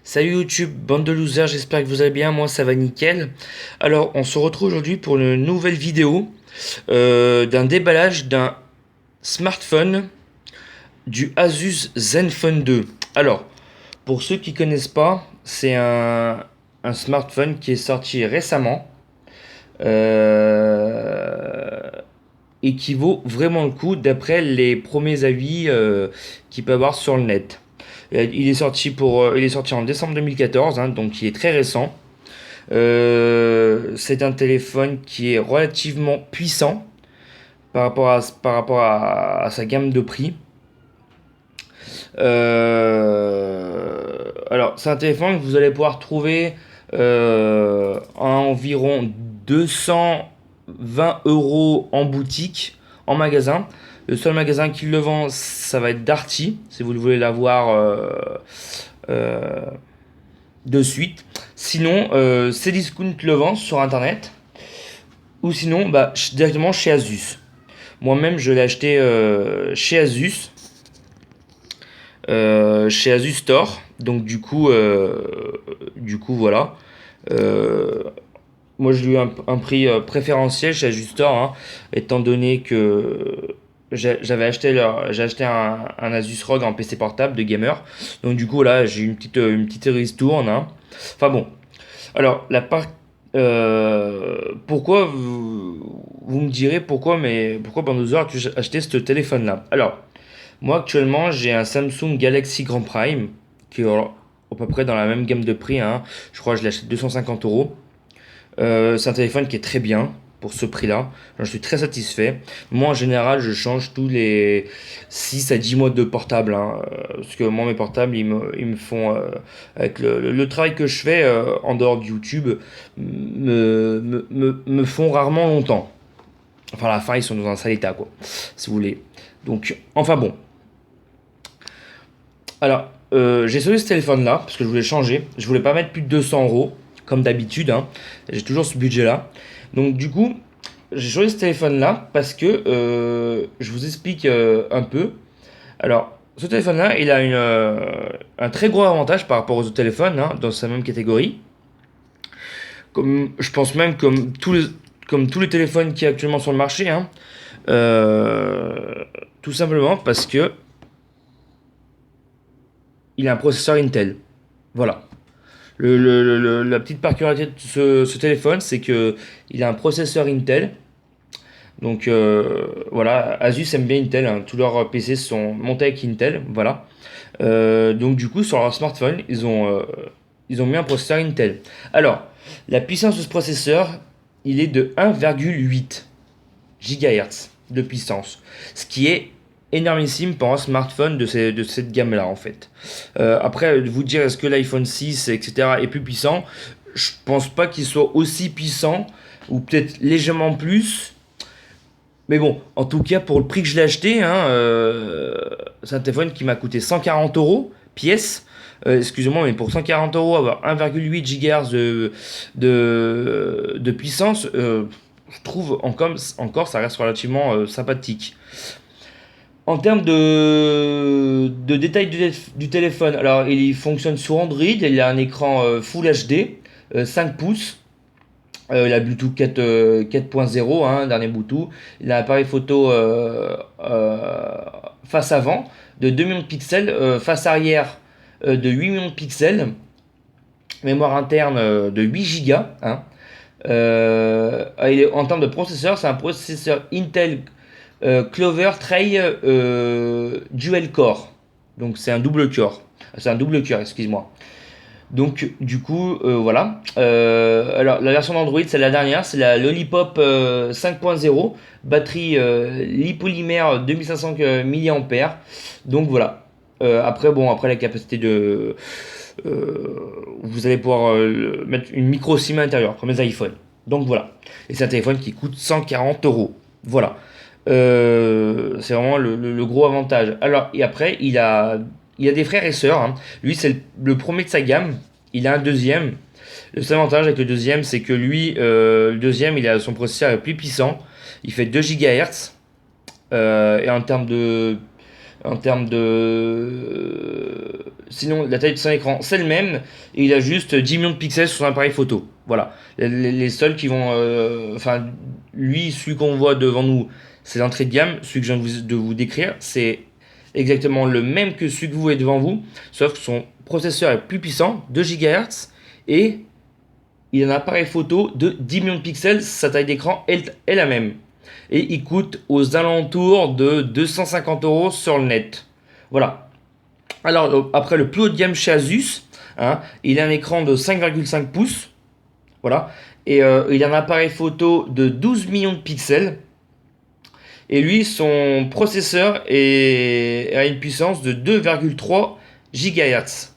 Salut YouTube, bande de losers, j'espère que vous allez bien, moi ça va nickel. Alors on se retrouve aujourd'hui pour une nouvelle vidéo d'un déballage d'un smartphone du Asus Zenfone 2. Alors, pour ceux qui connaissent pas, c'est un smartphone qui est sorti récemment euh, et qui vaut vraiment le coup d'après les premiers avis qu'il peut avoir sur le net. Il est sorti en décembre 2014, hein, donc il est très récent. C'est un téléphone qui est relativement puissant par rapport à sa gamme de prix. Alors, c'est un téléphone que vous allez pouvoir trouver à environ 220 € en boutique, en magasin. Le seul magasin qui le vend, ça va être Darty, si vous voulez l'avoir euh, de suite. Sinon, Cdiscount le vend sur internet. Ou sinon, bah, directement chez Asus. Moi-même, je l'ai acheté chez Asus Store. Donc du coup voilà. Euh, Moi, je lui ai un prix préférentiel chez Asus Store, hein, étant donné que j'ai acheté un Asus ROG en PC portable de gamer. Donc du coup là, j'ai une petite ristourne, hein. Enfin bon. Alors pourquoi vous me direz pourquoi Bandozer as-tu acheté ce téléphone là? Alors moi actuellement j'ai un Samsung Galaxy Grand Prime qui est à peu près dans la même gamme de prix, hein. Je crois que je l'ai acheté 250 €. C'est un téléphone qui est très bien pour ce prix-là. J'en suis très satisfait. Moi, en général, je change tous les 6 à 10 mois de portable, hein, parce que moi, mes portables, ils me font, avec le travail que je fais en dehors de YouTube, me font rarement longtemps. Enfin, à la fin, ils sont dans un sale état, quoi, si vous voulez. Donc, enfin bon. Alors, j'ai sauvé ce téléphone-là, parce que je voulais changer. Je voulais pas mettre plus de 200 € comme d'habitude, hein. J'ai toujours ce budget-là. Donc du coup, j'ai choisi ce téléphone-là parce que je vous explique un peu. Alors, ce téléphone-là, il a un très gros avantage par rapport aux autres téléphones, hein, dans sa même catégorie. Comme, je pense même comme tous les téléphones qui sont actuellement sur le marché, hein. Tout simplement parce que il a un processeur Intel. Voilà. La petite particularité de ce téléphone, c'est que il a un processeur Intel. Donc voilà, Asus aime bien Intel, hein. Tous leurs PC sont montés avec Intel, voilà. Donc du coup, sur leur smartphone, ils ont mis un processeur Intel. Alors, la puissance de ce processeur, il est de 1,8 GHz de puissance, ce qui est énormissime pour un smartphone de cette gamme-là, en fait. Après, vous dire est-ce que l'iPhone 6, etc., est plus puissant, je pense pas qu'il soit aussi puissant, ou peut-être légèrement plus. Mais bon, en tout cas, pour le prix que je l'ai acheté, hein, c'est un téléphone qui m'a coûté 140 € pièce. Excusez-moi, mais pour 140 € avoir 1,8 GHz de puissance, je trouve encore ça reste relativement sympathique. En termes de détails du téléphone, alors il fonctionne sur Android, il a un écran Full HD, 5 pouces. Il a Bluetooth 4.0, hein, dernier Bluetooth. Il a un appareil photo face avant de 2 millions de pixels, face arrière de 8 millions de pixels, mémoire interne de 8 Go, hein. En termes de processeur, c'est un processeur Intel Clover Trail Dual Core. Donc c'est un double core. C'est un double cœur, excuse-moi. Donc du coup, voilà. Alors la version d'Android, c'est la dernière, c'est la Lollipop 5.0, batterie lipolymère 2500 mAh. Donc voilà. Après la capacité de... vous allez pouvoir mettre une micro SIM à l'intérieur, comme les iPhones. Donc voilà. Et c'est un téléphone qui coûte 140 €. Voilà. C'est vraiment le gros avantage. Alors, et après, il a des frères et sœurs, hein. Lui, c'est le premier de sa gamme. Il a un deuxième. Le seul avantage avec le deuxième, c'est que lui, le deuxième, il a son processeur est plus puissant. Il fait 2 GHz. Et en termes en termes de... Sinon, la taille de son écran, c'est le même. Et il a juste 10 millions de pixels sur son appareil photo. Voilà. Les seuls qui vont... Enfin, lui, celui qu'on voit devant nous, c'est l'entrée de gamme. Celui que je viens de vous décrire, c'est exactement le même que celui que vous voyez devant vous. Sauf que son processeur est plus puissant, 2 GHz. Et il a un appareil photo de 10 millions de pixels. Sa taille d'écran est la même. Et il coûte aux alentours de 250 € sur le net. Voilà. Alors, après le plus haut de gamme chez Asus, hein, il a un écran de 5,5 pouces. Voilà. Et il a un appareil photo de 12 millions de pixels. Et lui, son processeur a une puissance de 2,3 GHz.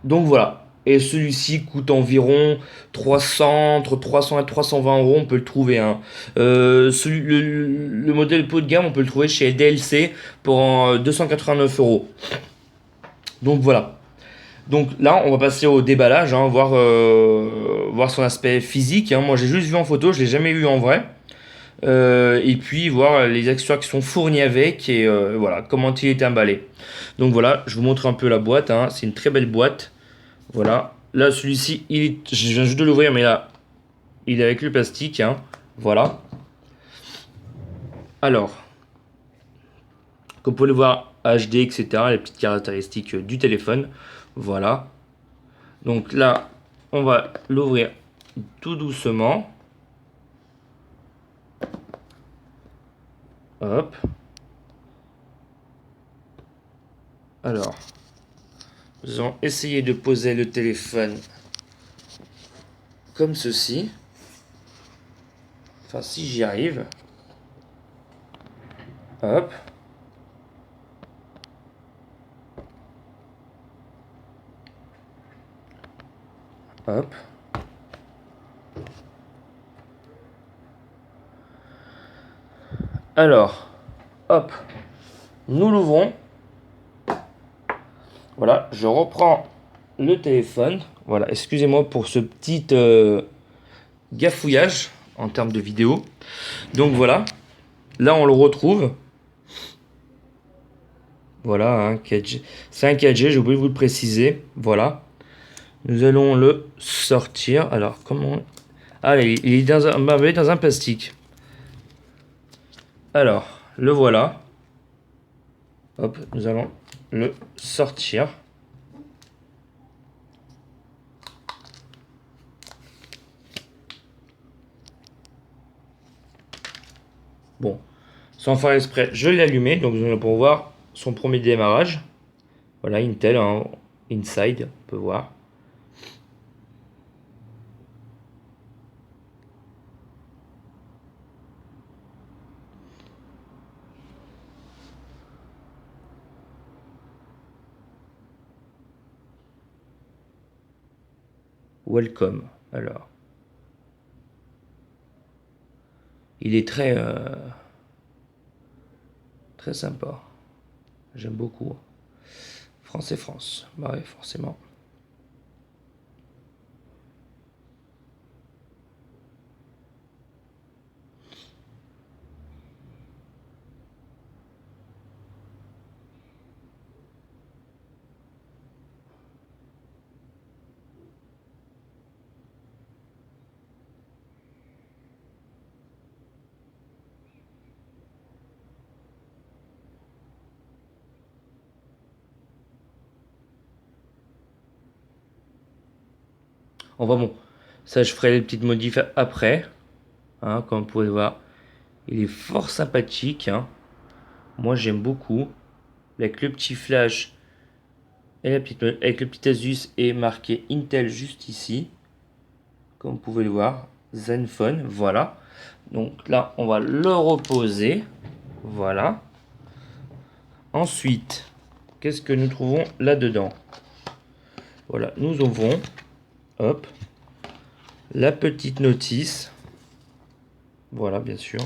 Donc voilà. Et celui-ci coûte environ 300, entre 300 et 320 €. On peut le trouver. Hein. Le modèle plus haut de gamme, on peut le trouver chez DLC pour 289 €. Donc voilà. Donc là, on va passer au déballage, hein, voir son aspect physique. Hein. Moi, j'ai juste vu en photo, je l'ai jamais vu en vrai. Et puis voir les accessoires qui sont fournis avec et voilà comment il est emballé. Donc voilà, je vous montre un peu la boîte. Hein. C'est une très belle boîte. Voilà. Là, celui-ci, je viens juste de l'ouvrir, mais là, il est avec le plastique. Hein. Voilà. Alors, comme vous pouvez le voir, HD, etc. Les petites caractéristiques du téléphone. Voilà. Donc là, on va l'ouvrir tout doucement. Hop. Alors, nous allons essayer de poser le téléphone comme ceci. Enfin, si j'y arrive. Hop. Hop. Alors, hop. Nous l'ouvrons. Voilà, je reprends le téléphone. Voilà, excusez-moi pour ce petit gafouillage en termes de vidéo. Donc voilà, là on le retrouve. Voilà, hein, 4G. C'est un 4G, j'ai oublié de vous le préciser. Voilà. Nous allons le sortir. Alors, comment... Ah, il est dans un plastique. Alors, le voilà. Hop, nous allons le sortir. Bon, sans faire exprès, je l'ai allumé. Donc, nous allons pouvoir voir son premier démarrage. Voilà, Intel, hein, Inside, on peut voir. Welcome. Alors, il est très sympa. J'aime beaucoup. France et France. Bah ouais, forcément. Enfin bon, ça je ferai les petites modifs après. Hein, comme vous pouvez le voir. Il est fort sympathique. Hein. Moi j'aime beaucoup. Avec le petit flash et avec le petit Asus et marqué Intel juste ici. Comme vous pouvez le voir. Zenfone, voilà. Donc là on va le reposer. Voilà. Ensuite, qu'est-ce que nous trouvons là-dedans? Voilà, nous ouvrons. Hop. La petite notice. Voilà, bien sûr.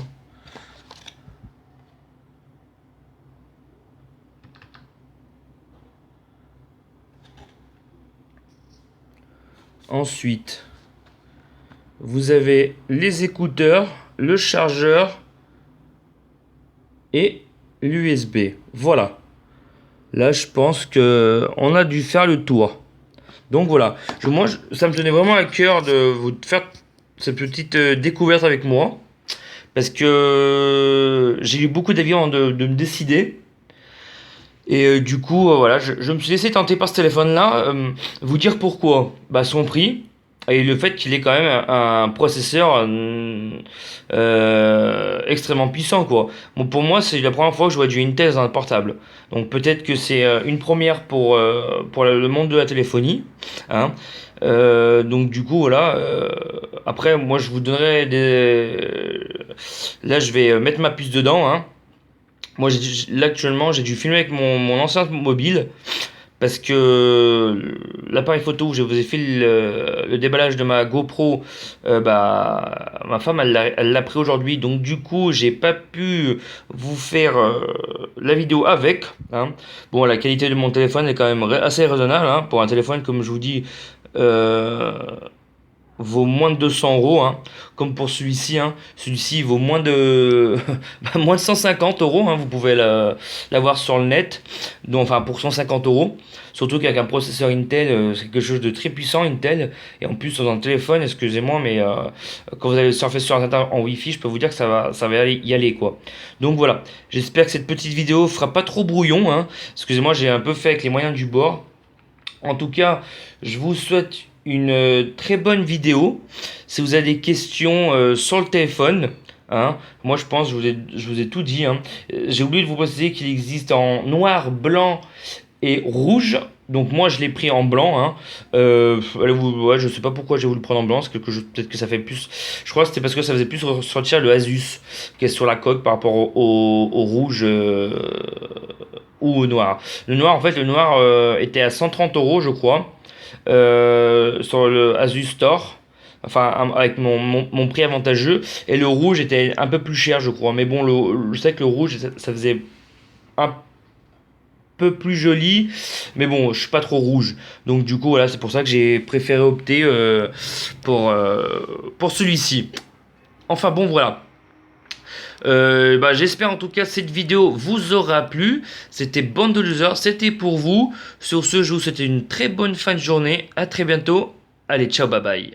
Ensuite, vous avez les écouteurs, le chargeur et l'USB. Voilà. Là, je pense que on a dû faire le tour. Donc voilà. Ça me tenait vraiment à cœur de vous faire cette petite découverte avec moi. Parce que j'ai eu beaucoup d'avis avant de me décider. Et du coup, voilà, je me suis laissé tenter par ce téléphone-là. Vous dire pourquoi? Bah, son prix et le fait qu'il ait quand même un processeur extrêmement puissant, quoi. Bon, pour moi, c'est la première fois que je vois du Intel dans un portable. Donc peut-être que c'est une première pour le monde de la téléphonie, hein. Donc du coup, voilà. Après, moi, je vous donnerai des... Là, je vais mettre ma puce dedans, hein. Moi, là actuellement, j'ai dû filmer avec mon enceinte mobile parce que l'appareil photo où je vous ai fait le déballage de ma GoPro, bah, ma femme elle l'a pris aujourd'hui, donc du coup, j'ai pas pu vous faire la vidéo avec, hein. Bon, la qualité de mon téléphone est quand même assez raisonnable, hein, pour un téléphone, comme je vous dis. Euh, Vaut moins de 200 euros, hein, comme pour celui-ci, hein. Celui-ci vaut moins de, bah, moins de 150 euros, hein. Vous pouvez l'avoir sur le net, donc, enfin pour 150 euros. Surtout qu'avec un processeur Intel, c'est quelque chose de très puissant, Intel. Et en plus, dans un téléphone, excusez-moi, mais quand vous allez surfer sur Internet en Wi-Fi, je peux vous dire que ça va y aller, quoi. Donc voilà, j'espère que cette petite vidéo fera pas trop brouillon, hein. Excusez-moi, j'ai un peu fait avec les moyens du bord. En tout cas, je vous souhaite une très bonne vidéo. Si vous avez des questions sur le téléphone, hein, moi je pense, je vous ai tout dit, hein. J'ai oublié de vous préciser qu'il existe en noir, blanc et rouge. Donc moi je l'ai pris en blanc, hein. Ouais, je sais pas pourquoi j'ai voulu le prendre en blanc, parce que peut-être que ça fait plus. Je crois que c'était parce que ça faisait plus ressortir le Asus qui est sur la coque par rapport au rouge ou au noir. Le noir, en fait, le noir était à 130 euros, je crois, sur le Asus Store. Enfin, avec mon prix avantageux. Et le rouge était un peu plus cher, je crois. Mais bon, je sais que le rouge, ça faisait un peu plus joli. Mais bon, je suis pas trop rouge. Donc, du coup, voilà, c'est pour ça que j'ai préféré opter pour celui-ci. Enfin, bon, voilà. Bah, j'espère en tout cas que cette vidéo vous aura plu. C'était Bande de Losers, c'était pour vous. Sur ce, je vous souhaite une très bonne fin de journée. À très bientôt. Allez, ciao, bye bye.